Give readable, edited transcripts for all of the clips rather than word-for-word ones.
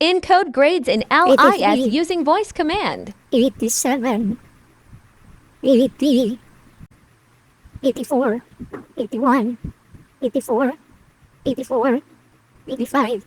Encode grades in L.I.S 83, using voice command. 87, 80, 84, 81, 84, 84, 85.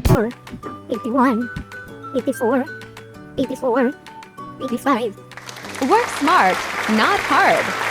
Four, 81, 84, 84, 85. Work smart, not hard.